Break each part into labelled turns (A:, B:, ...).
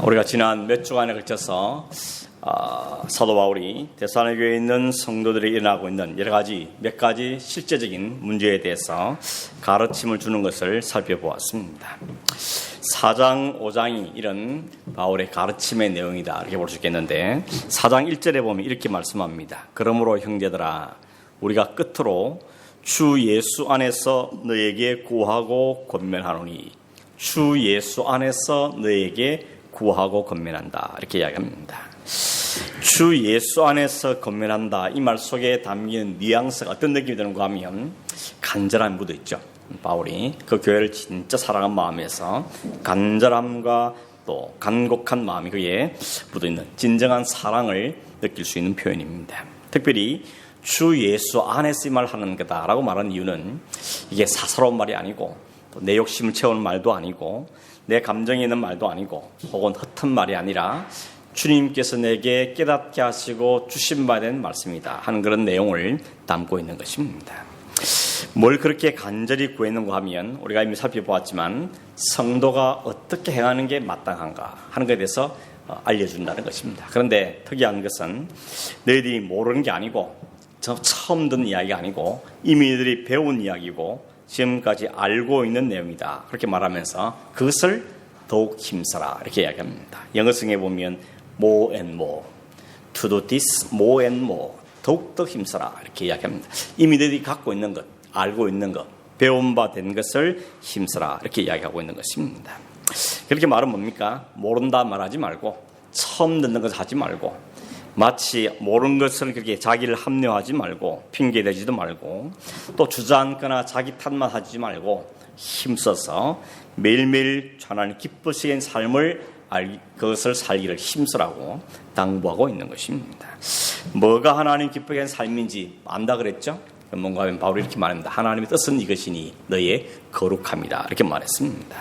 A: 우리가 지난 몇 주간에 걸쳐서 사도 바울이 데살로니가에 있는 성도들이 일어나고 있는 몇 가지 실제적인 문제에 대해서 가르침을 주는 것을 살펴보았습니다. 4장, 5장이 이런 바울의 가르침의 내용이다 이렇게 볼 수 있겠는데 4장 1절에 보면 이렇게 말씀합니다. 그러므로 형제들아 우리가 끝으로 주 예수 안에서 너에게 구하고 권면하노니 주 예수 안에서 너에게 구하고 권면한다 이렇게 이야기합니다. 주 예수 안에서 권면한다 이 말 속에 담긴 뉘앙스가 어떤 느낌이 드는가 하면 간절함이 묻어있죠. 바울이 그 교회를 진짜 사랑한 마음에서 간절함과 또 간곡한 마음이 그에 묻어있는 진정한 사랑을 느낄 수 있는 표현입니다. 특별히 주 예수 안에서 이 말 하는 거다라고 말하는 이유는 이게 사사로운 말이 아니고 또 내 욕심을 채우는 말도 아니고 내 감정이 있는 말도 아니고 혹은 헛된 말이 아니라 주님께서 내게 깨닫게 하시고 주신 바 된 말씀이다 하는 그런 내용을 담고 있는 것입니다. 뭘 그렇게 간절히 구했는가 하면 우리가 이미 살펴보았지만 성도가 어떻게 행하는 게 마땅한가 하는 것에 대해서 알려준다는 것입니다. 그런데 특이한 것은 너희들이 모르는 게 아니고 처음 듣는 이야기가 아니고 이미 너희들이 배운 이야기고 지금까지 알고 있는 내용이다 그렇게 말하면서 그것을 더욱 힘써라 이렇게 이야기합니다. 영어성에 보면 more and more, to do this more and more, 더욱더 힘써라 이렇게 이야기합니다. 이미 너희들이 갖고 있는 것, 알고 있는 것, 배운 바 된 것을 힘써라 이렇게 이야기하고 있는 것입니다. 그렇게 말은 뭡니까? 모른다 말하지 말고 처음 듣는 것 하지 말고 마치 모르는 것을 그렇게 자기를 합리화하지 말고 핑계대지도 말고 또 주저앉거나 자기 탓만 하지 말고 힘써서 매일매일 하나님 기쁘시는 삶을 그것을 살기를 힘쓰라고 당부하고 있는 것입니다. 뭐가 하나님 기쁘게 하는 삶인지 안다 그랬죠? 뭔가 하면 바울이 이렇게 말합니다. 하나님의 뜻은 이것이니 너희의 거룩함이다 이렇게 말했습니다.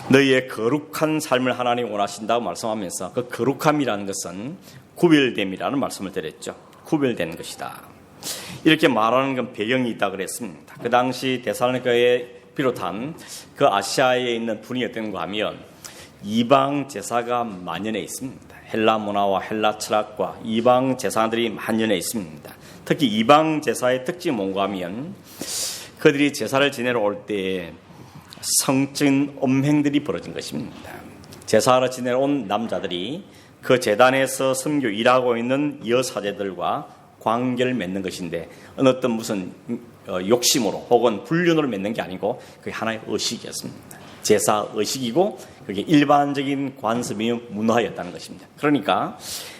A: 너희의 거룩한 삶을 하나님이 원하신다고 말씀하면서 그 거룩함이라는 것은 구별됨이라는 말씀을 드렸죠. 구별된 것이다. 이렇게 말하는 건 배경이 있다 그랬습니다. 그 당시 데살로니가에 비롯한 그 아시아에 있는 분위기 어떤가 하면 이방 제사가 만연해 있습니다. 헬라 문화와 헬라 철학과 이방 제사들이 만연해 있습니다. 특히 이방 제사의 특징이 뭔가 하면 그들이 제사를 지내러 올 때 성적인 음행들이 벌어진 것입니다. 제사를 지내러 온 남자들이 그 제단에서 섬겨 일하고 있는 여사제들과 관계를 맺는 것인데 어떤 무슨 욕심으로 혹은 불륜으로 맺는 게 아니고 그게 하나의 의식이었습니다. 제사 의식이고 그게 일반적인 관습이 문화였다는 것입니다. 그러니까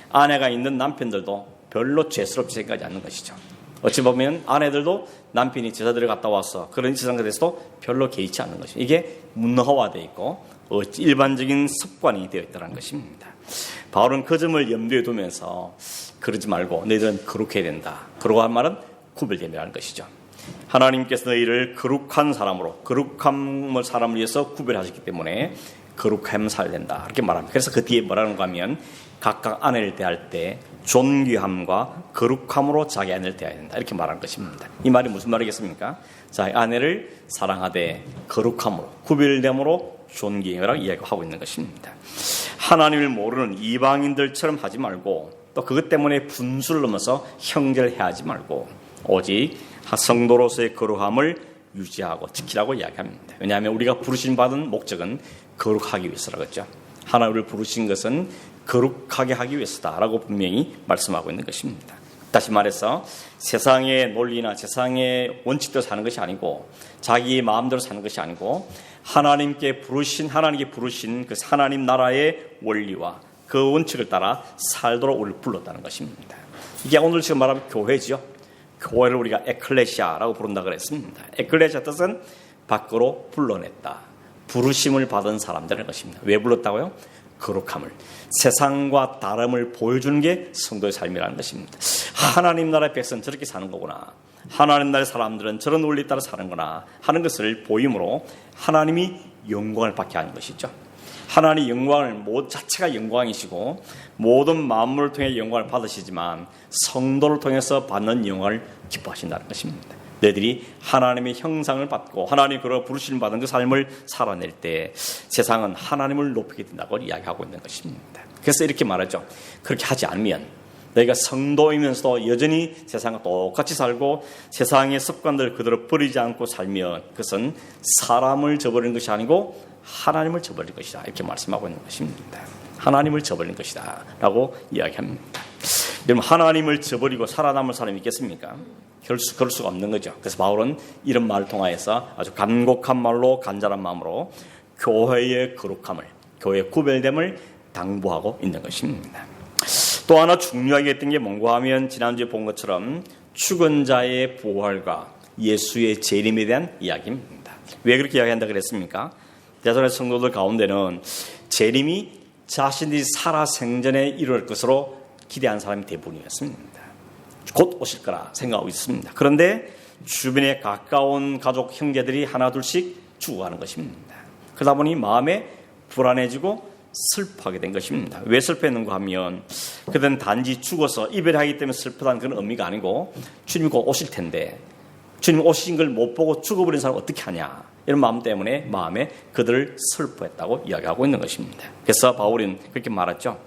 A: 아내가 있는 남편들도 별로 죄스럽게 생각하지 않는 것이죠. 어찌 보면 아내들도 남편이 제사들을 갔다 와서 그런 세상에 대해서도 별로 개의치 않는 것입니다. 이게 문화화되어 있고 일반적인 습관이 되어 있다는 것입니다. 바울은 그 점을 염두에 두면서 그러지 말고 너희들은 거룩해야 된다. 거룩한 말은 구별됨이라는 것이죠. 하나님께서 너희를 거룩한 사람으로 거룩함을 사람을 위해서 구별하셨기 때문에 거룩함을 살아야 된다 이렇게 말합니다. 그래서 그 뒤에 뭐라는가 하면 각각 아내를 대할 때 존귀함과 거룩함으로 자기 아내를 대해야 된다 이렇게 말하는 것입니다. 이 말이 무슨 말이겠습니까? 자기 아내를 사랑하되 거룩함으로 구별됨으로 존귀하라고 이야기하고 있는 것입니다. 하나님을 모르는 이방인들처럼 하지 말고 또 그것 때문에 분수를 넘어서 형제를 해하지 말고 오직 성도로서의 거룩함을 유지하고 지키라고 이야기합니다. 왜냐하면 우리가 부르심 받은 목적은 거룩하기 위해서라고 했죠. 하나님을 부르신 것은 거룩하게 하기 위해서다라고 분명히 말씀하고 있는 것입니다. 다시 말해서 세상의 논리나 세상의 원칙대로 사는 것이 아니고 자기의 마음대로 사는 것이 아니고 하나님께 부르신 그 하나님 나라의 원리와 그 원칙을 따라 살도록 우리를 불렀다는 것입니다. 이게 오늘 지금 말하면 교회죠. 교회를 우리가 에클레시아라고 부른다 그랬습니다. 에클레시아 뜻은 밖으로 불러냈다. 부르심을 받은 사람들의 것입니다. 왜 불렀다고요? 거룩함을, 세상과 다름을 보여주는 게 성도의 삶이라는 것입니다. 하나님 나라의 백성은 저렇게 사는 거구나. 하나님 나라의 사람들은 저런 원리에 따라 사는구나 하는 것을 보임으로 하나님이 영광을 받게 하는 것이죠. 하나님 영광을 자체가 영광이시고 모든 만물을 통해 영광을 받으시지만 성도를 통해서 받는 영광을 기뻐하신다는 것입니다. 너희들이 하나님의 형상을 받고 하나님 그로 부르심을 받은 그 삶을 살아낼 때 세상은 하나님을 높이게 된다고 이야기하고 있는 것입니다. 그래서 이렇게 말하죠. 그렇게 하지 않으면 너희가 성도이면서도 여전히 세상과 똑같이 살고 세상의 습관들을 그대로 버리지 않고 살면 그것은 사람을 저버리는 것이 아니고 하나님을 저버리는 것이다. 이렇게 말씀하고 있는 것입니다. 하나님을 저버리는 것이다 라고 이야기합니다. 여러분, 하나님을 저버리고 살아남을 사람이 있겠습니까? 그럴 수가 없는 거죠. 그래서 바울은 이런 말을 통하여서 아주 간곡한 말로 간절한 마음으로 교회의 거룩함을, 교회의 구별됨을 당부하고 있는 것입니다. 또 하나 중요하게 했던 게 뭔가 하면 지난주에 본 것처럼 죽은 자의 부활과 예수의 재림에 대한 이야기입니다. 왜 그렇게 이야기한다 그랬습니까? 데살로니가 성도들 가운데는 재림이 자신들이 살아 생전에 이룰 것으로 기대한 사람이 대부분이었습니다. 곧 오실 거라 생각하고 있습니다. 그런데 주변에 가까운 가족 형제들이 하나 둘씩 죽어가는 것입니다. 그러다 보니 마음에 불안해지고 슬퍼하게 된 것입니다. 왜 슬퍼했는가 하면 그들은 단지 죽어서 이별하기 때문에 슬프다는 그런 의미가 아니고 주님이 곧 오실 텐데 주님 오신 걸 못 보고 죽어버린 사람 어떻게 하냐 이런 마음 때문에 마음에 그들을 슬퍼했다고 이야기하고 있는 것입니다. 그래서 바울은 그렇게 말했죠.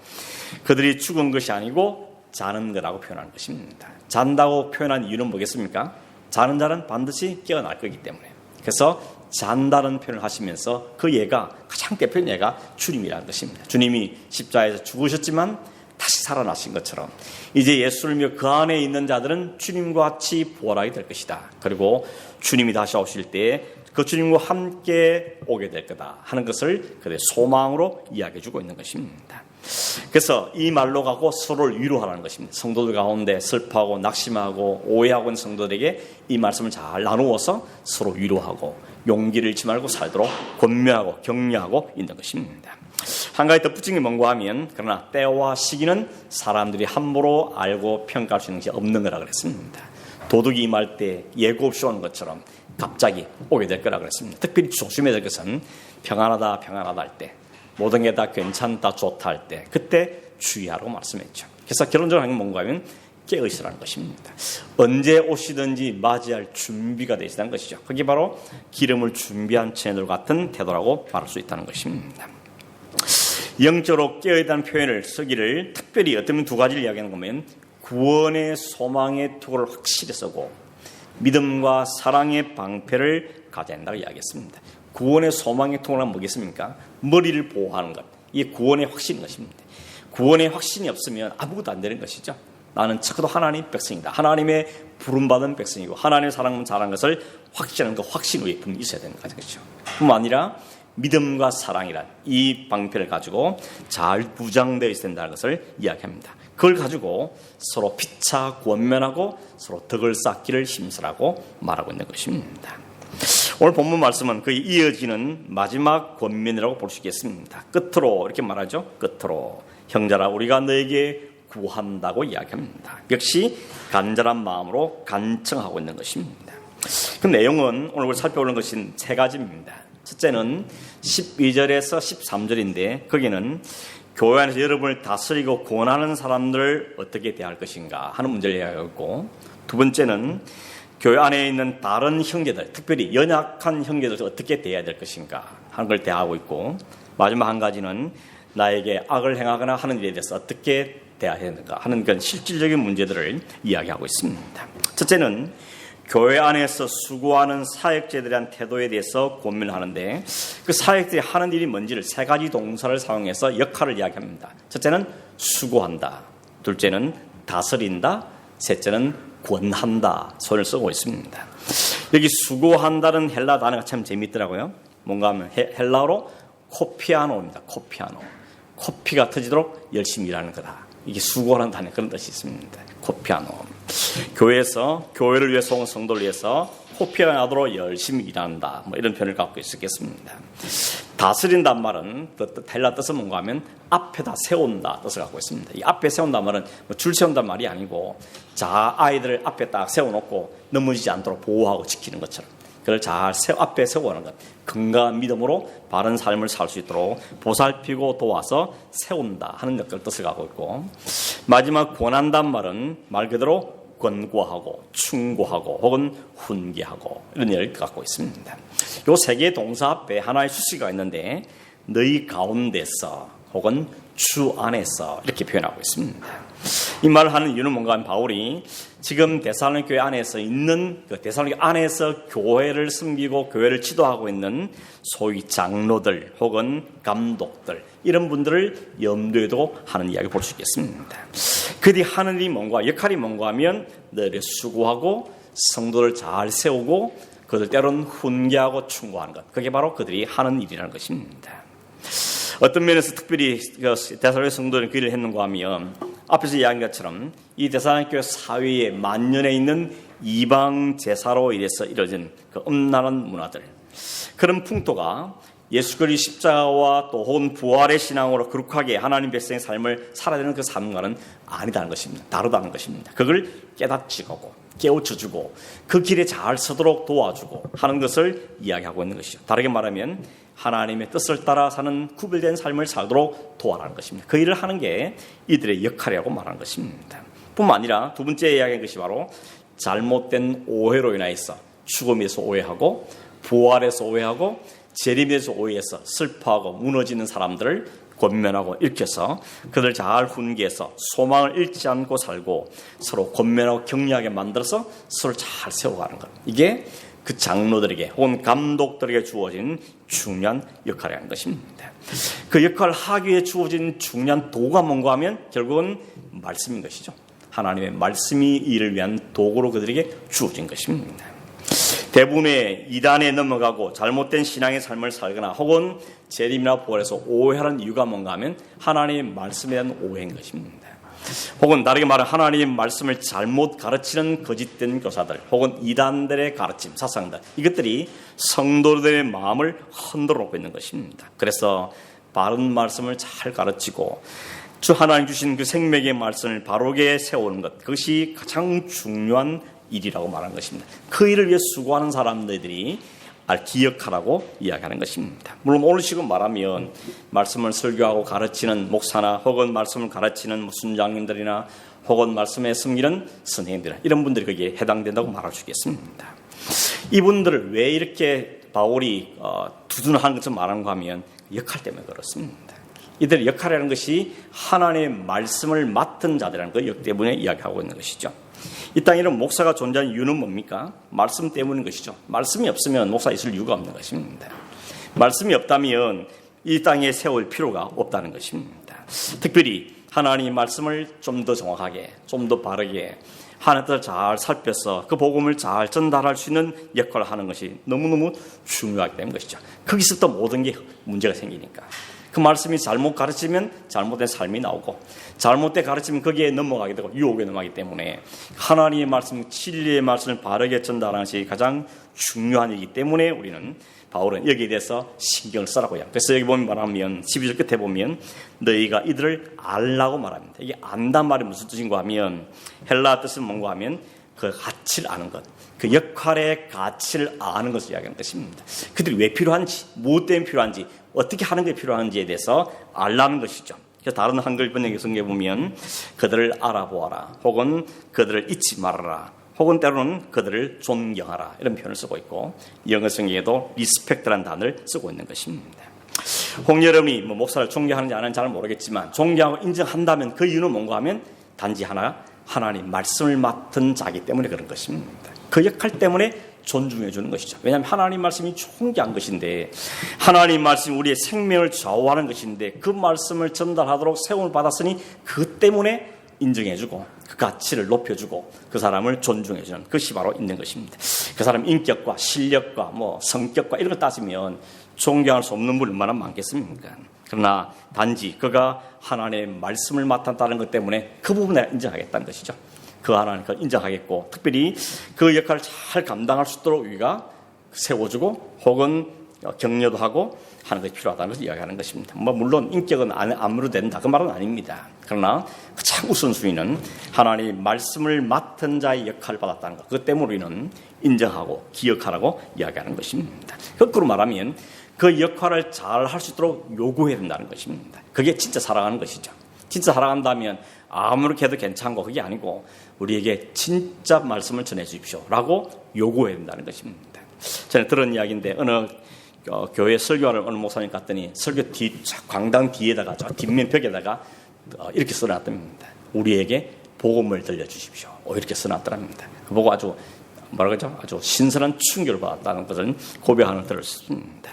A: 그들이 죽은 것이 아니고 자는 거라고 표현하는 것입니다. 잔다고 표현한 이유는 뭐겠습니까? 자는 자는 반드시 깨어날 거기 때문에. 그래서 잔다는 표현을 하시면서 그 예가 가장 대표적인 예가 주님이라는 것입니다. 주님이 십자가에서 죽으셨지만 다시 살아나신 것처럼 이제 예수를 믿어 그 안에 있는 자들은 주님과 같이 부활하게 될 것이다. 그리고 주님이 다시 오실 때 그 주님과 함께 오게 될 거다 하는 것을 그들의 소망으로 이야기해주고 있는 것입니다. 그래서 이 말로 가고 서로를 위로하라는 것입니다. 성도들 가운데 슬퍼하고 낙심하고 오해하고 있는 성도들에게 이 말씀을 잘 나누어서 서로 위로하고 용기를 잃지 말고 살도록 권면하고 격려하고 있는 것입니다. 한 가지 덧붙인 게 뭔가 하면 그러나 때와 시기는 사람들이 함부로 알고 평가할 수 있는 것이 없는 거라 그랬습니다. 도둑이 임할 때 예고 없이 오는 것처럼 갑자기 오게 될 거라 그랬습니다. 특별히 조심해야 될 것은 평안하다 할 때 모든 게 다 괜찮다 좋다 할 때 그때 주의하라고 말씀했죠. 그래서 결론적으로 하는 게 뭔가 하면 깨어있으라는 것입니다. 언제 오시든지 맞이할 준비가 되어 있다는 것이죠. 그게 바로 기름을 준비한 채널 같은 태도라고 말할 수 있다는 것입니다. 영적으로 깨어있다는 표현을 쓰기를 특별히 어떤 두 가지를 이야기하는 거면 구원의 소망의 투구를 확실히 쓰고 믿음과 사랑의 방패를 가져야 한다고 이야기했습니다. 구원의 소망의 투구는 뭐겠습니까? 머리를 보호하는 것. 이게 구원의 확신인 것입니다. 구원의 확신이 없으면 아무것도 안 되는 것이죠. 나는 적어도 하나님의 백성이다. 하나님의 부름받은 백성이고 하나님의 사랑을 잘한 것을 확신하는 그 확신 위에 분명히 있어야 되는 것이죠. 뿐만 아니라 믿음과 사랑이란 이 방패를 가지고 잘 부장되어 있어야 된다는 것을 이야기합니다. 그걸 가지고 서로 피차 권면하고 서로 덕을 쌓기를 힘쓰라고 말하고 있는 것입니다. 오늘 본문 말씀은 그 이어지는 마지막 권면이라고 볼 수 있겠습니다. 끝으로 이렇게 말하죠. 끝으로 형제라 우리가 너에게 구한다고 이야기합니다. 역시 간절한 마음으로 간청하고 있는 것입니다. 그 내용은 오늘 우리 살펴보는 것은 세 가지입니다. 첫째는 12절에서 13절인데 거기는 교회 안에서 여러분을 다스리고 권하는 사람들을 어떻게 대할 것인가 하는 문제를 이야기하고 있고 두 번째는 교회 안에 있는 다른 형제들, 특별히 연약한 형제들을 어떻게 대해야 될 것인가 하는 걸 대하고 있고 마지막 한 가지는 나에게 악을 행하거나 하는 일에 대해서 어떻게 대해야 되는가 하는 그런 실질적인 문제들을 이야기하고 있습니다. 첫째는 교회 안에서 수고하는 사역자들에 대한 태도에 대해서 고민하는데 그 사역자들이 하는 일이 뭔지를 세 가지 동사를 사용해서 역할을 이야기합니다. 첫째는 수고한다, 둘째는 다스린다, 셋째는 권한다 손을 쓰고 있습니다. 여기 수고한다는 헬라 단어가 참 재밌더라고요. 뭔가 하면 헬라어로 코피아노입니다. 코피아노. 코피가 터지도록 열심히 일하는 거다. 이게 수고하는 단어 그런 뜻이 있습니다. 코피아노. 교회에서 교회를 위해서 온 성도를 위해서 코피가 나도록 열심히 일한다. 뭐 이런 표현을 갖고 있겠습니다. 다스린다는 말은 헬라 뜻은 뭔가 하면 앞에다 세운다 뜻을 갖고 있습니다. 이 앞에 세운다는 말은 줄 세운다는 말이 아니고 자 아이들을 앞에 딱 세워놓고 넘어지지 않도록 보호하고 지키는 것처럼 그걸 잘 앞에 세워가는 것. 건강한 믿음으로 바른 삶을 살 수 있도록 보살피고 도와서 세운다 하는 뜻을 갖고 있고 마지막 권한다는 말은 말 그대로 권고하고 충고하고 혹은 훈계하고 이런 의미를 갖고 있습니다. 요 세 개의 동사 앞에 하나의 수식어가 있는데 너희 가운데서 혹은 주 안에서 이렇게 표현하고 있습니다. 이 말을 하는 이유는 뭔가 하면 바울이 지금 데살로니가 교회 안에서 있는 데살로니가 안에서 교회를 섬기고 교회를 지도하고 있는 소위 장로들 혹은 감독들 이런 분들을 염두에 두고 하는 이야기 볼 수 있겠습니다. 그들이 하는 일이 뭔가 역할이 뭔가 하면 너희를 수고하고 성도를 잘 세우고 그들 때로는 훈계하고 충고하는 것 그게 바로 그들이 하는 일이라는 것입니다. 어떤 면에서 특별히 데살로니가 성도들은 그 일을 했는가 하면 앞에서 이야기한 것처럼 이 데살로니가 교회 사회에 만연해 있는 이방 제사로 인해서 이루어진 그 음란한 문화들 그런 풍토가 예수 그리스도의 십자가와 또 혹은 부활의 신앙으로 거룩하게 하나님 백성의 삶을 살아야 되는 그 삶과는 아니다는 것입니다. 다르다는 것입니다. 그걸 깨닫지고 깨우쳐주고 그 길에 잘 서도록 도와주고 하는 것을 이야기하고 있는 것이죠. 다르게 말하면 하나님의 뜻을 따라 사는 구별된 삶을 살도록 도와라는 것입니다. 그 일을 하는 게 이들의 역할이라고 말하는 것입니다. 뿐만 아니라 두 번째 이야기한 것이 바로 잘못된 오해로 인하여서 죽음에서 오해하고 부활에서 오해하고 재림에서 오해해서 슬퍼하고 무너지는 사람들을 권면하고 일으켜서 그들 잘 훈계해서 소망을 잃지 않고 살고 서로 권면하고 격려하게 만들어서 서로 잘 세워가는 것. 이게 그 장로들에게 혹은 감독들에게 주어진 중요한 역할이라는 것입니다. 그 역할을 하기 위해 주어진 중요한 도구가 뭔가 하면 결국은 말씀인 것이죠. 하나님의 말씀이 이를 위한 도구로 그들에게 주어진 것입니다. 대부분의 이단에 넘어가고 잘못된 신앙의 삶을 살거나 혹은 재림이나 부활에서 오해하는 이유가 뭔가 하면 하나님의 말씀에 대한 오해인 것입니다. 혹은 다르게 말하면 하나님의 말씀을 잘못 가르치는 거짓된 교사들 혹은 이단들의 가르침, 사상들 이것들이 성도들의 마음을 흔들어 놓고 있는 것입니다. 그래서 바른 말씀을 잘 가르치고 주 하나님 주신 그 생명의 말씀을 바르게 세우는 것 그것이 가장 중요한 일이라고 말하는 것입니다. 그 일을 위해 수고하는 사람들이 기억하라고 이야기하는 것입니다. 물론 오늘 지금 말하면 말씀을 설교하고 가르치는 목사나 혹은 말씀을 가르치는 순장님들이나 혹은 말씀에 섬기는 선생님들 이런 분들이 거기에 해당된다고 말할 수 있겠습니다. 이분들을 왜 이렇게 바울이 두둔하는 것처럼 말하는가 하면 역할 때문에 그렇습니다. 이들의 역할이라는 것이 하나님의 말씀을 맡은 자들이라는 것 때문에 이야기하고 있는 것이죠. 이 땅에 이런 목사가 존재하는 이유는 뭡니까? 말씀 때문인 것이죠. 말씀이 없으면 목사 있을 이유가 없는 것입니다. 말씀이 없다면 이 땅에 세울 필요가 없다는 것입니다. 특별히 하나님의 말씀을 좀 더 정확하게, 좀 더 바르게 하나님 뜻을 잘 살펴서 그 복음을 잘 전달할 수 있는 역할을 하는 것이 너무너무 중요하기 때문인 것이죠. 거기서부터 모든 게 문제가 생기니까. 그 말씀이 잘못 가르치면 잘못된 삶이 나오고 잘못된 가르치면 거기에 넘어가게 되고 유혹에 넘어가기 때문에 하나님의 말씀, 진리의 말씀을 바르게 전달하는 것이 가장 중요한 일이기 때문에 우리는 바울은 여기에 대해서 신경을 쓰라고 해요. 그래서 여기 보면 말하면 12절 끝에 보면 너희가 이들을 알라고 말합니다. 이게 안단 말이 무슨 뜻인가 하면 헬라 뜻은 뭔가 하면 그 가치를 아는 것, 그 역할의 가치를 아는 것을 이야기하는 것입니다. 그들이 왜 필요한지, 무엇 때문에 필요한지, 어떻게 하는 게 필요한지에 대해서 알라는 것이죠. 그래서 다른 한글 번역의 성경에 보면 그들을 알아보아라, 혹은 그들을 잊지 말아라, 혹은 때로는 그들을 존경하라 이런 표현을 쓰고 있고 영어 성경에도 리스펙트라는 단어를 쓰고 있는 것입니다. 홍여름이 목사를 존경하는지 안 하는지 잘 모르겠지만 존경하고 인정한다면 그 이유는 뭔가 하면 단지 하나 하나님 말씀을 맡은 자기 때문에 그런 것입니다. 그 역할 때문에 존중해 주는 것이죠. 왜냐하면 하나님 말씀이 존귀한 것인데 하나님 말씀이 우리의 생명을 좌우하는 것인데 그 말씀을 전달하도록 세움을 받았으니 그 때문에 인정해주고 그 가치를 높여주고 그 사람을 존중해주는 것이 바로 있는 것입니다. 그 사람 인격과 실력과 성격과 이런 걸 따지면 존경할 수 없는 분이 얼마나 많겠습니까? 그러나 단지 그가 하나님의 말씀을 맡았다는 것 때문에 그 부분을 인정하겠다는 것이죠. 그 하나님을 인정하겠고 특별히 그 역할을 잘 감당할 수 있도록 우리가 세워주고 혹은 격려도 하고 하는 것이 필요하다는 것을 이야기하는 것입니다. 물론 인격은 아무로 된다 그 말은 아닙니다. 그러나 가장 우선순위는 하나님의 말씀을 맡은 자의 역할을 받았다는 것. 그것 때문에 우리는 인정하고 기억하라고 이야기하는 것입니다. 거꾸로 말하면 그 역할을 잘 할 수 있도록 요구해야 된다는 것입니다. 그게 진짜 사랑하는 것이죠. 진짜 사랑한다면 아무렇게 해도 괜찮고 그게 아니고 우리에게 진짜 말씀을 전해 주십시오 라고 요구해야 된다는 것입니다. 전에 들은 이야기인데 어느 교회 설교하는 어느 목사님 갔더니 설교 광당 뒤에다가 뒷면 벽에다가 이렇게 써놨답니다. 우리에게 복음을 들려주십시오. 이렇게 써놨더랍니다. 그 보고 아주 아주 신선한 충격을 받았다는 것을 고백하는 들을 수 있습니다.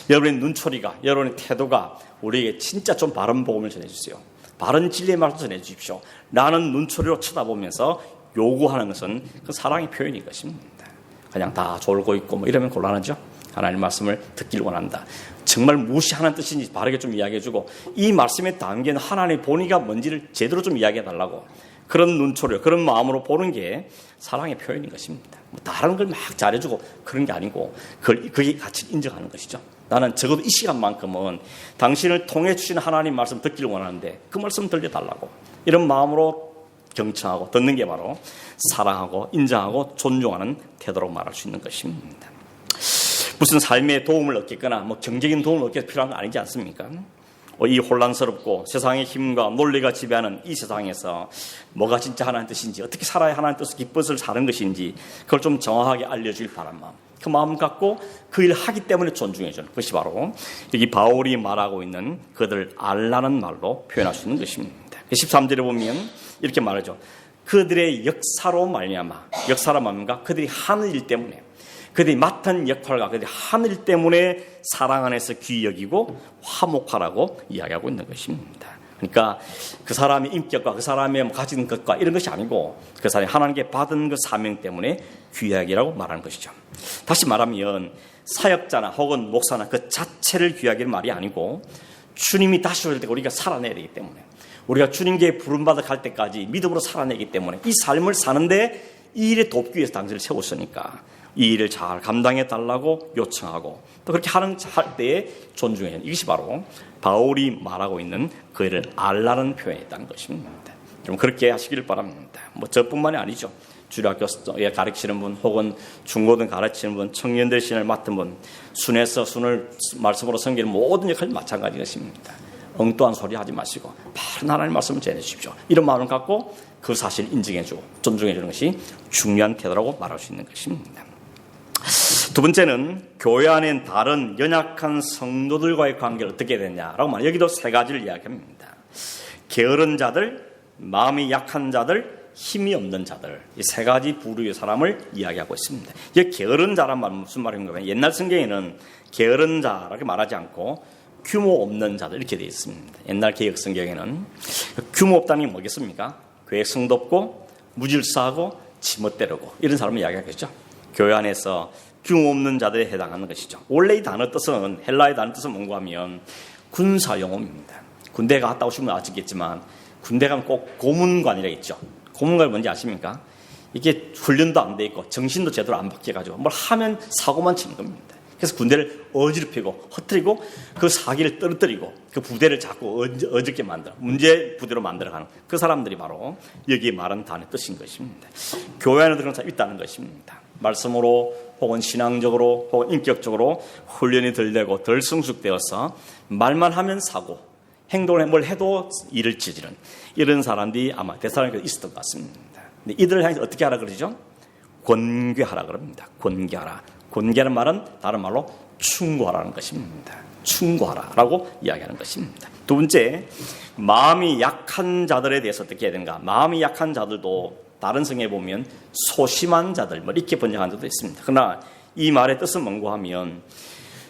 A: 여러분의 눈초리가, 여러분의 태도가 우리에게 진짜 좀 바른 복음을 전해주세요. 바른 진리의 말씀 전해주십시오. 나는 눈초리로 쳐다보면서 요구하는 것은 그 사랑의 표현인 것입니다. 그냥 다 졸고 있고 이러면 곤란하죠. 하나님의 말씀을 듣기를 원한다. 정말 무엇이 하나님 뜻인지 바르게 좀 이야기해주고 이 말씀의 단계는 하나님의 본의가 뭔지를 제대로 좀 이야기해달라고 그런 눈초리, 그런 마음으로 보는 게 사랑의 표현인 것입니다. 다른 걸 막 잘해주고 그런 게 아니고 그게 같이 인정하는 것이죠. 나는 적어도 이 시간만큼은 당신을 통해 주신 하나님 말씀 듣기를 원하는데 그 말씀 들려달라고 이런 마음으로 경청하고 듣는 게 바로 사랑하고 인정하고 존중하는 태도로 말할 수 있는 것입니다. 무슨 삶의 도움을 얻겠거나 경제적인 도움을 얻기 필요한 거 아니지 않습니까? 이 혼란스럽고 세상의 힘과 논리가 지배하는 이 세상에서 뭐가 진짜 하나님 뜻인지 어떻게 살아야 하나님 뜻을 기뻐서 사는 것인지 그걸 좀 정확하게 알려주길 바란 마음, 그 마음 갖고 그 일을 하기 때문에 존중해 주는 것이 바로 여기 바울이 말하고 있는 그들을 알라는 말로 표현할 수 있는 것입니다. 13절에 보면 이렇게 말하죠. 그들의 역사로 말미암아, 역사로 말미암아 그들이 하는 일 때문에, 그들이 맡은 역할과 그들이 하늘 때문에 사랑 안에서 귀히 여기고 화목하라고 이야기하고 있는 것입니다. 그러니까 그 사람의 인격과 그 사람의 가진 것과 이런 것이 아니고 그 사람이 하나님께 받은 그 사명 때문에 귀하기라고 말하는 것이죠. 다시 말하면 사역자나 혹은 목사나 그 자체를 귀하기는 말이 아니고 주님이 다시 올 때 우리가 살아내야 되기 때문에, 우리가 주님께 부름받아 갈 때까지 믿음으로 살아내기 때문에 이 삶을 사는데 이 일에 돕기 위해서 당신을 세웠으니까 이 일을 잘 감당해 달라고 요청하고 또 그렇게 할 때에 존중해야 하는, 이것이 바로 바울이 말하고 있는 그 일을 알라는 표현이었다는 것입니다. 좀 그렇게 하시길 바랍니다. 저뿐만이 아니죠. 주일학교에 가르치는 분 혹은 중고등 가르치는 분, 청년들 신을 맡은 분, 순에서 순을 말씀으로 섬기는 모든 역할이 마찬가지 것입니다. 엉뚱한 소리 하지 마시고 바른 하나님의 말씀을 전해주십시오. 이런 마음을 갖고 그 사실을 인정해주고 존중해주는 것이 중요한 태도라고 말할 수 있는 것입니다. 두 번째는 교회 안에 다른 연약한 성도들과의 관계를 어떻게 해야 되냐라고 말해요. 여기도 세 가지를 이야기합니다. 게으른 자들, 마음이 약한 자들, 힘이 없는 자들, 이 세 가지 부류의 사람을 이야기하고 있습니다. 이 게으른 자란 말은 무슨 말인가? 옛날 성경에는 게으른 자라고 말하지 않고 규모 없는 자들 이렇게 되어 있습니다. 옛날 개혁 성경에는 규모 없다는 게 뭐겠습니까? 계획성도 없고 무질서하고 지멋대로고 이런 사람을 이야기하겠죠. 교회 안에서 규모 없는 자들에 해당하는 것이죠. 원래 이 단어 뜻은, 헬라의 단어 뜻은 뭔가 하면 군사 용어입니다. 군대 갔다 오시면 아시겠지만 군대 가면 꼭 고문관이라 있죠. 고문관이 뭔지 아십니까? 이게 훈련도 안 돼 있고 정신도 제대로 안 바뀌어가지고 뭘 하면 사고만 치는 겁니다. 그래서 군대를 어지럽히고 흩뜨리고 그 사기를 떨어뜨리고 그 부대를 자꾸 어렵게 만들어 문제 부대로 만들어가는 그 사람들이 바로 여기에 말한 단어의 뜻인 것입니다. 교회 안에도 그런 사람이 있다는 것입니다. 말씀으로 혹은 신앙적으로 혹은 인격적으로 훈련이 덜 되고 덜 성숙되어서 말만 하면 사고, 행동을 뭘 해도 일을 저지른 이런 사람들이 아마 데살로니가에 있었던 것 같습니다. 근데 이들을 향해서 어떻게 하라 그러죠? 권괴하라 그럽니다. 권괴하라. 권괴하는 말은 다른 말로 충고하라는 것입니다. 충고하라라고 이야기하는 것입니다. 두 번째, 마음이 약한 자들에 대해서 어떻게 해야 되는가? 마음이 약한 자들도 다른 성경에 보면 소심한 자들 이렇게 번역한 적도 있습니다. 그러나 이 말의 뜻은 뭔가 하면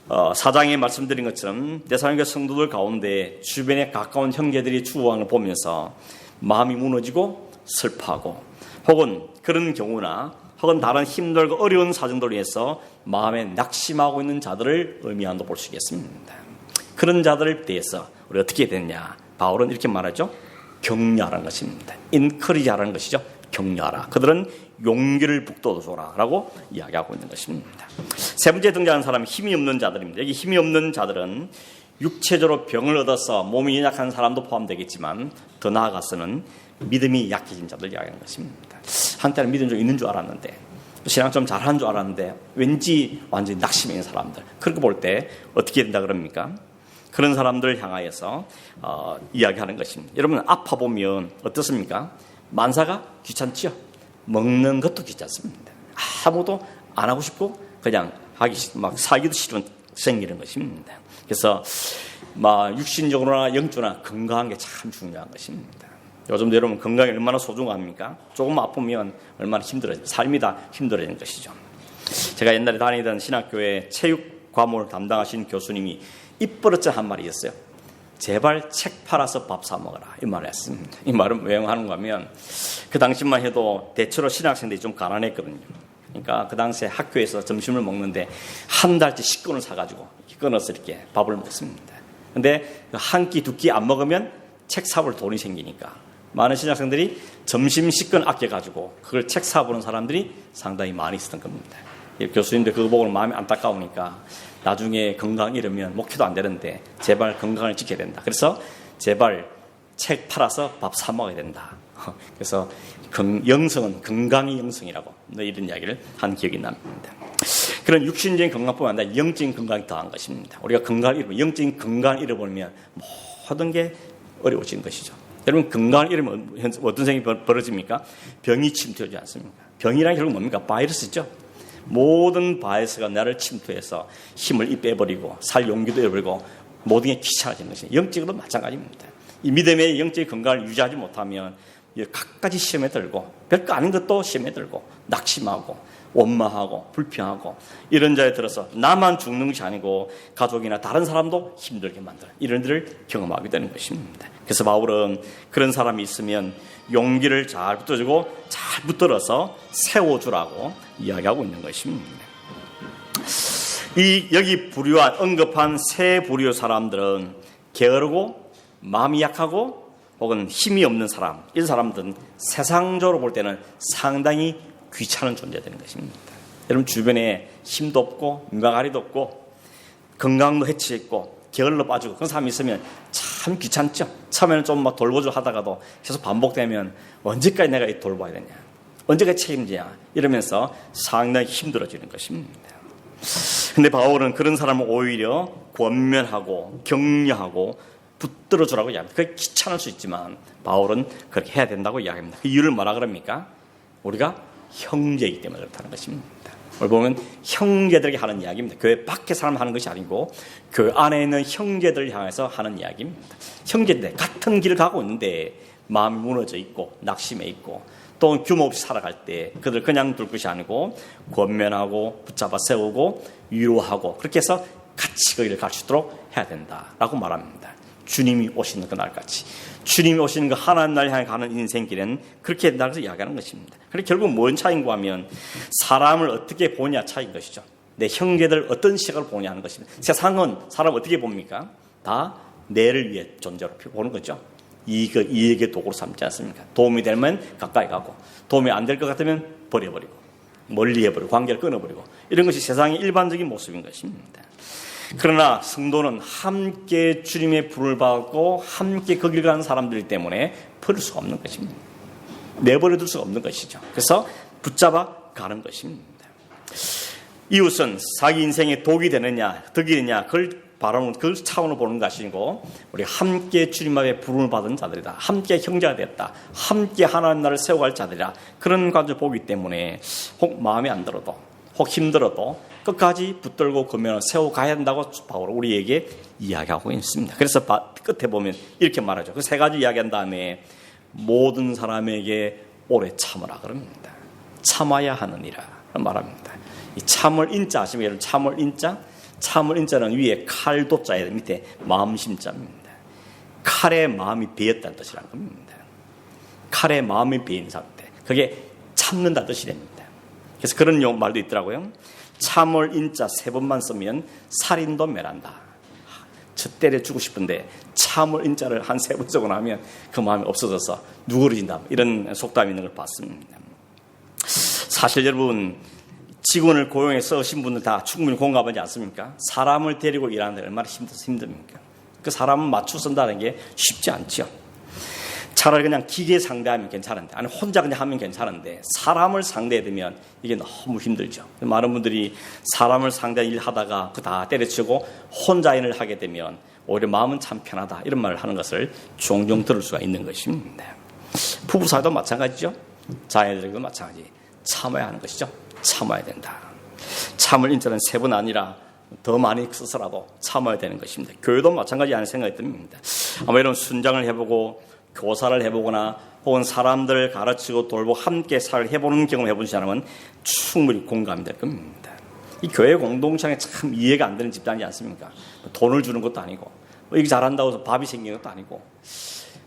A: 4장에 말씀드린 것처럼 데살로니가 성도들 가운데 주변에 가까운 형제들이 추구하는 걸 보면서 마음이 무너지고 슬퍼하고 혹은 그런 경우나 혹은 다른 힘들고 어려운 사정들로 인해서 마음에 낙심하고 있는 자들을 의미한다고 볼 수 있겠습니다. 그런 자들에 대해서 우리가 어떻게 해야 되느냐? 바울은 이렇게 말하죠. 격려하라는 것입니다. 인커리지하라는 것이죠. 격려하라. 그들은 용기를 북돋워줘라 라고 이야기하고 있는 것입니다. 세 번째 등장하는 사람은 힘이 없는 자들입니다. 여기 힘이 없는 자들은 육체적으로 병을 얻어서 몸이 연약한 사람도 포함되겠지만 더 나아가서는 믿음이 약해진 자들 이야기하는 것입니다. 한때는 믿음 좀 있는 줄 알았는데 신앙 좀 잘하는 줄 알았는데 왠지 완전히 낙심해 있는 사람들, 그렇게 볼 때 어떻게 된다 그럽니까? 그런 사람들을 향하여서 이야기하는 것입니다. 여러분 아파 보면 어떻습니까? 만사가 귀찮지요. 먹는 것도 귀찮습니다. 아무도 안 하고 싶고 그냥 막 살기도 싫은 생기는 것입니다. 그래서 육신적으로나 영적으로나 건강한 게 참 중요한 것입니다. 요즘 여러분 건강이 얼마나 소중합니까? 조금 아프면 얼마나 힘들어요. 삶이 다 힘들어지는 것이죠. 제가 옛날에 다니던 신학교에 체육 과목을 담당하신 교수님이 입버릇째 한 말이 있었어요. 제발 책 팔아서 밥 사 먹어라, 이 말을 했습니다. 이 말은 왜 하는가 하면 그 당시만 해도 대체로 신학생들이 좀 가난했거든요. 그러니까 그 당시에 학교에서 점심을 먹는데 한 달치 식권을 사가지고 끊어서 이렇게 밥을 먹습니다. 근데 한 끼, 두 끼 안 먹으면 책 사볼 돈이 생기니까 많은 신학생들이 점심 식권 아껴가지고 그걸 책 사보는 사람들이 상당히 많이 있었던 겁니다. 교수님들 그거 보고 마음이 안타까우니까 나중에 건강 잃으면 목표도 안 되는데 제발 건강을 지켜야 된다. 그래서 제발 책 팔아서 밥 사 먹어야 된다. 그래서 영성은 건강이 영성이라고 이런 이야기를 한 기억이 납니다. 그런 육신적인 건강뿐만 아니라 영적인 건강이 더한 것입니다. 우리가 건강을 잃으면, 영적인 건강을 잃어버리면 모든 게 어려워지는 것이죠. 여러분 건강을 잃으면 어떤 생각이 벌어집니까? 병이 침투하지 않습니까? 병이란 결국 뭡니까? 바이러스죠. 모든 바이러스가 나를 침투해서 힘을 빼버리고 살 용기도 잃어버리고 모든 게 귀찮아지는 것이죠. 영적으로도 마찬가지입니다. 이 믿음의 영적인 건강을 유지하지 못하면 갖가지 시험에 들고 별거 아닌 것도 시험에 들고 낙심하고 원망하고 불평하고 이런 자에 들어서 나만 죽는 것이 아니고 가족이나 다른 사람도 힘들게 만드는 이런 일을 경험하게 되는 것입니다. 그래서 바울은 그런 사람이 있으면 용기를 잘 붙들어주고 잘 붙들어서 세워주라고 이야기하고 있는 것입니다. 여기 부류한 언급한 세 부류 사람들은 게으르고 마음이 약하고 혹은 힘이 없는 사람, 이 사람들은 세상적으로 볼 때는 상당히 귀찮은 존재되는 것입니다. 여러분 주변에 힘도 없고 인간가리도 없고 건강도 해치했고 게을러 빠지고 그런 사람이 있으면 참 귀찮죠. 처음에는 좀 막 돌보죠 하다가도 계속 반복되면 언제까지 내가 이 돌봐야 되냐, 언제까지 책임지냐 이러면서 상당히 힘들어지는 것입니다. 근데 바울은 그런 사람을 오히려 권면하고 격려하고 붙들어주라고 이야기합니다. 그게 귀찮을 수 있지만 바울은 그렇게 해야 된다고 이야기합니다. 그 이유를 뭐라 그럽니까? 우리가 형제이기 때문에 그렇다는 것입니다. 오늘 보면 형제들에게 하는 이야기입니다. 교회 밖에 사람 하는 것이 아니고 교회 안에 있는 형제들을 향해서 하는 이야기입니다. 형제들 같은 길을 가고 있는데 마음이 무너져 있고 낙심해 있고 또 규모 없이 살아갈 때 그들 그냥 둘 것이 아니고 권면하고 붙잡아 세우고 위로하고 그렇게 해서 같이 그 길을 갈 수 있도록 해야 된다라고 말합니다. 주님이 오시는 그날같이 주님이 오시는 그 하나님 날 향해 가는 인생길은 그렇게 된다고 이야기하는 것입니다. 그런데 결국 뭔 차이인가 하면 사람을 어떻게 보냐 차이인 것이죠. 내 형제들 어떤 시각을 보냐 하는 것입니다. 세상은 사람 어떻게 봅니까? 다 내를 위해 존재로 보는 거죠. 이익의 도구로 삼지 않습니까? 도움이 되면 가까이 가고 도움이 안 될 것 같으면 버려버리고 멀리 해버리고 관계를 끊어버리고 이런 것이 세상의 일반적인 모습인 것입니다. 그러나 성도는 함께 주님의 불을 받고 함께 그 길 가는 사람들 때문에 버릴 수가 없는 것입니다. 내버려둘 수가 없는 것이죠. 그래서 붙잡아 가는 것입니다. 이웃은 자기 인생에 독이 되느냐 덕이 되느냐 그걸 바라보는 그 차원을 보는 것이고 우리 함께 주님 앞에 부름을 받은 자들이다. 함께 형제가 됐다. 함께 하나님 나라를 세워갈 자들이다. 그런 관점을 보기 때문에 혹 마음에 안 들어도 혹 힘들어도 끝까지 붙들고 금면을 세워가야 한다고 바울은 우리에게 이야기하고 있습니다. 그래서 끝에 보면 이렇게 말하죠. 그 세 가지 이야기한 다음에 모든 사람에게 오래 참으라 그럽니다. 참아야 하느니라 말합니다. 이 참을 인자 아시면 참을 인자? 참을 인자는 위에 칼도자에 밑에 마음심자입니다. 칼에 마음이 베었다는 뜻이라는 겁니다. 칼에 마음이 베인 상태. 그게 참는다는 뜻이 됩니다. 그래서 그런 말도 있더라고요. 참을 인자 3번만 쓰면 살인도 멸한다. 저 때려주고 싶은데 참을 인자를 한 3번 쓰고 나면 그 마음이 없어져서 누그러진다. 이런 속담이 있는 걸 봤습니다. 사실 여러분 직원을 고용해서 쓰신 분들 다 충분히 공감하지 않습니까? 사람을 데리고 일하는데 얼마나 힘듭니까? 그 사람을 맞춰 쓴다는 게 쉽지 않죠. 차라리 그냥 기계 상대하면 괜찮은데, 아니 혼자 그냥 하면 괜찮은데 사람을 상대해야 되면 이게 너무 힘들죠. 많은 분들이 사람을 상대하는 일을 하다가 그 다 때려치고 혼자 일을 하게 되면 오히려 마음은 참 편하다 이런 말을 하는 것을 종종 들을 수가 있는 것입니다. 부부 사이도 마찬가지죠. 자녀들도 마찬가지. 참아야 하는 것이죠. 참아야 된다. 참을 인자는 3번 아니라 더 많이 써서라도 참아야 되는 것입니다. 교회도 마찬가지 하는 생각이 듭니다. 아마 이런 순장을 해보고 교사를 해보거나 혹은 사람들을 가르치고 돌보고 함께 사를 해보는 경험을 해본 사람은 충분히 공감이 될 겁니다. 이 교회 공동체에 참 이해가 안 되는 집단이지 않습니까? 돈을 주는 것도 아니고 이게 잘한다고 해서 밥이 생기는 것도 아니고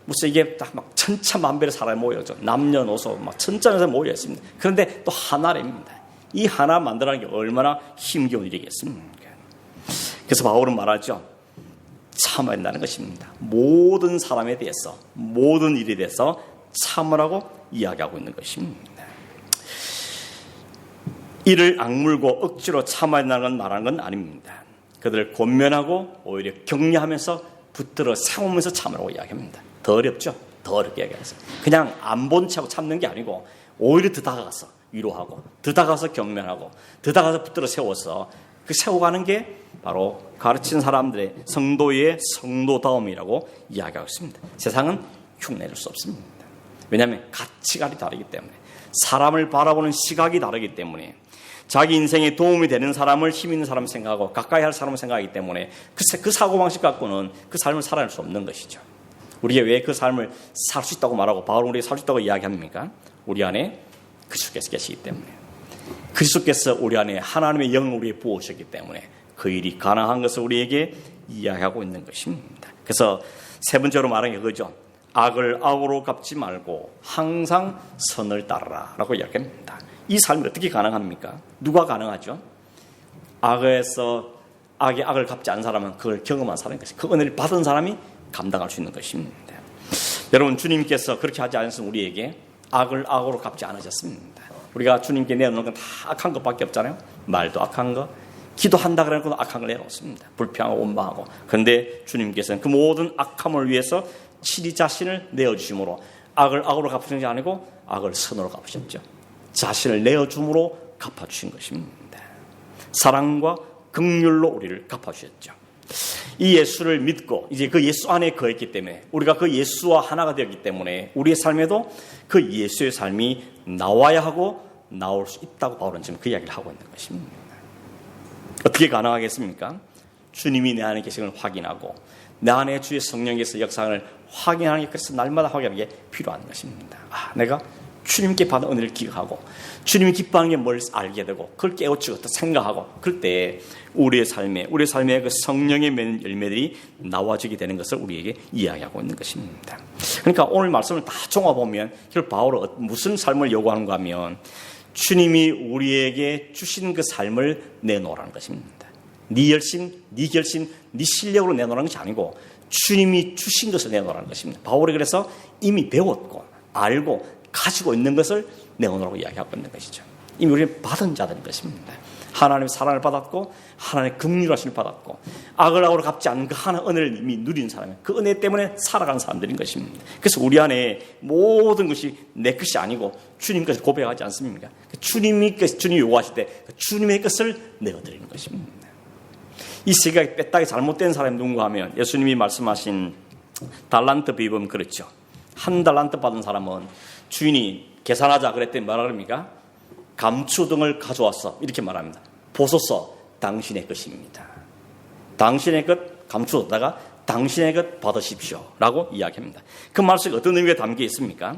A: 무슨 이게 딱 막 천차만별의 사람이 모여져 남녀노소 막 천천에서 모여 있습니다. 그런데 또 하나랍니다. 이 하나 만들어가는 게 얼마나 힘겨운 일이겠습니까? 그래서 바울은 말하죠. 참아야 한다는 것입니다. 모든 사람에 대해서 모든 일에 대해서 참으라고 이야기하고 있는 것입니다. 이를 악물고 억지로 참아야 한다는 건 말하는 건 아닙니다. 그들을 권면하고 오히려 격려하면서 붙들어 세우면서 참으라고 이야기합니다. 더 어렵죠? 더 어렵게 이야기해서 그냥 안 본 척하고 참는 게 아니고 오히려 더 다가가서 위로하고 더 다가가서 격면하고 더 다가가서 붙들어 세워서 그 세워가는 게 바로 가르친 사람들의 성도의 성도다움이라고 이야기하고 있습니다. 세상은 흉내낼 수 없습니다. 왜냐하면 가치관이 다르기 때문에 사람을 바라보는 시각이 다르기 때문에 자기 인생에 도움이 되는 사람을 힘 있는 사람 생각하고 가까이 할 사람을 생각하기 때문에 그 사고방식 갖고는 그 삶을 살아낼 수 없는 것이죠. 우리가 왜 그 삶을 살 수 있다고 말하고 바울은 우리가 살 수 있다고 이야기합니까? 우리 안에 그리스도께서 계시기 때문에 그리스도께서 우리 안에 하나님의 영을 우리에 부어주셨기 때문에 그 일이 가능한 것을 우리에게 이야기하고 있는 것입니다. 그래서 3번째로 말하는 게 그거죠. 악을 악으로 갚지 말고 항상 선을 따르라 라고 이야기합니다. 이 삶이 어떻게 가능합니까? 누가 가능하죠? 악에서 악이 악을 갚지 않은 사람은 그걸 경험한 사람인 것이 그 은혜를 받은 사람이 감당할 수 있는 것입니다. 여러분 주님께서 그렇게 하지 않으면 우리에게 악을 악으로 갚지 않으셨습니다. 우리가 주님께 내놓는 건 다 악한 것밖에 없잖아요. 말도 악한 거, 기도한다 그러는 것도 악한 걸 내놓습니다. 불평하고 원망하고. 그런데 주님께서는 그 모든 악함을 위해서 친히 자신을 내어주심으로 악을 악으로 갚으신 게 아니고 악을 선으로 갚으셨죠. 자신을 내어줌으로 갚아주신 것입니다. 사랑과 긍휼로 우리를 갚아주셨죠. 이 예수를 믿고 이제 그 예수 안에 거했기 때문에 우리가 그 예수와 하나가 되었기 때문에 우리의 삶에도 그 예수의 삶이 나와야 하고 나올 수 있다고 바울은 지금 그 이야기를 하고 있는 것입니다. 어떻게 가능하겠습니까? 주님이 내 안에 계신 걸 확인하고 내 안에 주의 성령께서 역사를 확인하는 게 그래서 날마다 확인하는 게 필요한 것입니다. 내가 주님께 받은 은혜를 기억하고 주님이 기뻐하는 게 뭘 알게 되고 그걸 깨우치고 또 생각하고 그럴 때 우리의 삶에 그 성령의 맺는 열매들이 나와지게 되는 것을 우리에게 이야기하고 있는 것입니다. 그러니까 오늘 말씀을 다 종합보면 결국 바울은 무슨 삶을 요구하는가 하면 주님이 우리에게 주신 그 삶을 내놓으라는 것입니다. 네 열심, 네 결심, 네 실력으로 내놓으라는 것이 아니고 주님이 주신 것을 내놓으라는 것입니다. 바울이 그래서 이미 배웠고 알고 가지고 있는 것을 내놓으라고 이야기하고 있는 것이죠. 이미 우리는 받은 자들인 것입니다. 하나님의 사랑을 받았고 하나님의 긍휼하심을 받았고 악을 악으로 갚지 않은 그 하나의 은혜를 이미 누린 사람이에요. 그 은혜 때문에 살아가는 사람들인 것입니다. 그래서 우리 안에 모든 것이 내 것이 아니고 주님 것을 고백하지 않습니까? 주님이 요구하실 때 주님의 것을 내어드리는 것입니다. 이 세계가 빼딱이 잘못된 사람이 누군가 하면 예수님이 말씀하신 달란트 비유는 그렇죠. 한 달란트 받은 사람은 주인이 계산하자 그랬더니 뭐라 그럽니까? 감추등을 가져왔어 이렇게 말합니다. 보소서 당신의 것입니다. 당신의 것 감추었다가 당신의 것 받으십시오 라고 이야기합니다. 그 말씀이 어떤 의미가 담겨 있습니까?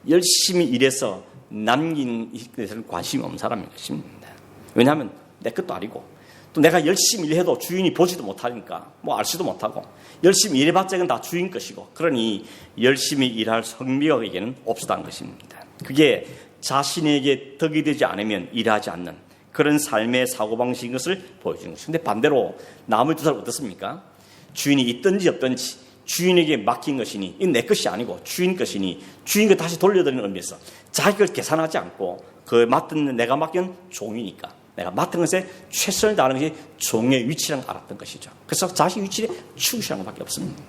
A: 열심히 일해서 남긴 것에는 관심이 없는 사람인 것입니다. 왜냐하면 내 것도 아니고 또 내가 열심히 일해도 주인이 보지도 못하니까 알지도 못하고 열심히 일해봤자 이건 다 주인 것이고 그러니 열심히 일할 성미가 그에게는 없었다는 것입니다. 그게 자신에게 덕이 되지 않으면 일하지 않는 그런 삶의 사고방식인 것을 보여주는 것입니다. 그런데 반대로 나머지 두 사람은 어떻습니까? 주인이 있든지 없든지 주인에게 맡긴 것이니 이건 내 것이 아니고 주인 것이니 주인께 다시 돌려드리는 의미에서 자기 걸 계산하지 않고 그 맡은 내가 맡긴 종이니까 내가 맡은 것에 최선을 다하는 것이 종의 위치라는 걸 알았던 것이죠. 그래서 자신 위치에 충실한 것밖에 없습니다.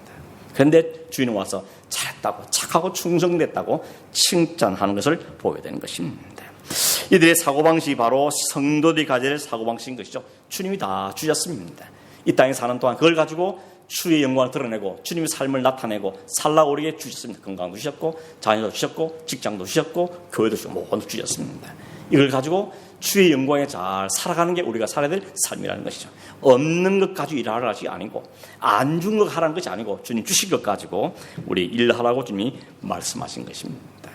A: 그런데 주인은 와서 잘했다고 착하고 충성됐다고 칭찬하는 것을 보여야 되는 것입니다. 이들의 사고방식이 바로 성도들이 가져야 될 사고방식인 것이죠. 주님이 다 주셨습니다. 이 땅에 사는 동안 그걸 가지고 주의 영광을 드러내고 주님의 삶을 나타내고 살아오르게 주셨습니다. 건강도 주셨고 자녀도 주셨고 직장도 주셨고 교회도 주셨고 모두 주셨습니다. 이걸 가지고 주의 영광에 잘 살아가는 게 우리가 살아야 될 삶이라는 것이죠. 없는 것 가지고 일하라는 것이 아니고 안 준 것 하라는 것이 아니고 주님 주신 것 가지고 우리 일하라고 주님이 말씀하신 것입니다.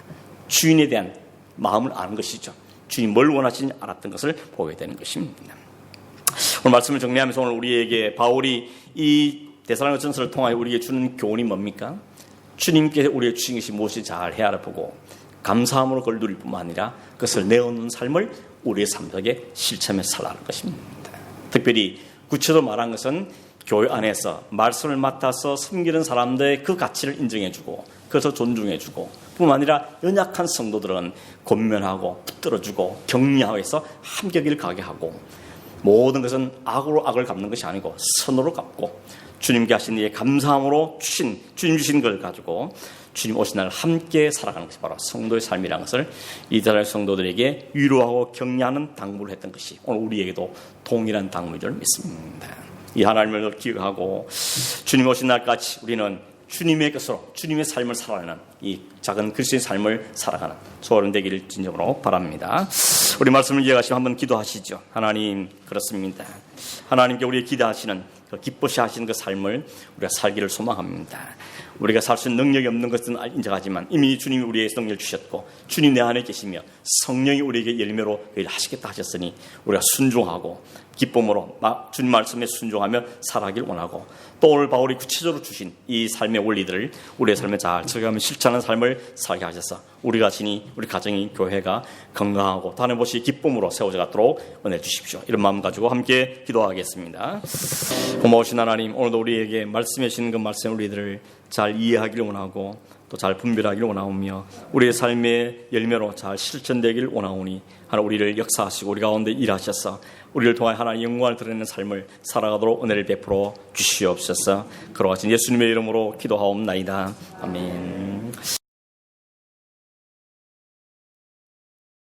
A: 주인에 대한 마음을 아는 것이죠. 주님 뭘 원하시는지 알았던 것을 보게 되는 것입니다. 오늘 말씀을 정리하면서 오늘 우리에게 바울이 이 데살로니가 전서를 통하여 우리에게 주는 교훈이 뭡니까? 주님께서 우리에게 주신 것이 무엇인지 잘 헤아려보고 감사함으로 그걸 누릴 뿐만 아니라 그것을 내어놓는 삶을 우리의 삶 속에 실천해 살아가는 것입니다. 특별히 구체적으로 말한 것은 교회 안에서 말씀을 맡아서 섬기는 사람들의 그 가치를 인정해주고 그것을 존중해주고 뿐만 아니라 연약한 성도들은 권면하고 붙들어주고 격려하고 해서 함께 길 가게 하고 모든 것은 악으로 악을 갚는 것이 아니고 선으로 갚고 주님께 하신 일에 감사함으로 주님 주신 걸 가지고 주님 오신 날 함께 살아가는 것이 바로 성도의 삶이라는 것을 이스라엘 성도들에게 위로하고 격려하는 당부를 했던 것이 오늘 우리에게도 동일한 당부인 줄 믿습니다. 이 하나님을 기억하고 주님 오신 날까지 우리는 주님의 것으로 주님의 삶을 살아가는 이 작은 그리스도의 삶을 살아가는 소원 되기를 진정으로 바랍니다. 우리 말씀을 이해하시면 한번 기도하시죠. 하나님 그렇습니다. 하나님께 우리의 기대하시는 기뻐시 하시는 그 삶을 우리가 살기를 소망합니다. 우리가 살 수 있는 능력이 없는 것은 인정하지만 이미 주님이 우리의 성령을 주셨고 주님 내 안에 계시며 성령이 우리에게 열매로 하시겠다 하셨으니 우리가 순종하고 기쁨으로 주님 말씀에 순종하며 살아가길 원하고 또 오늘 바울이 구체적으로 주신 이 삶의 원리들을 우리의 삶에 잘 적용하며 실천하는 삶을 살게 하셔서 우리가 지니 우리 가정이 교회가 건강하고 다른 곳이 기쁨으로 세워져 가도록 은혜 주십시오. 이런 마음 가지고 함께 기도하겠습니다. 고마우신 하나님, 오늘도 우리에게 말씀해 주시는 그 말씀 우리들을 잘 이해하기를 원하고 또 잘 분별하기를 원하오며 우리의 삶의 열매로 잘 실천되기를 원하오니 하나님 우리를 역사하시고 우리 가운데 일하셔서 우리를 통하여 하나님의 영광을 드러내는 삶을 살아가도록 은혜를 베풀어 주시옵소서. 그러하신 예수님의 이름으로 기도하옵나이다. 아멘.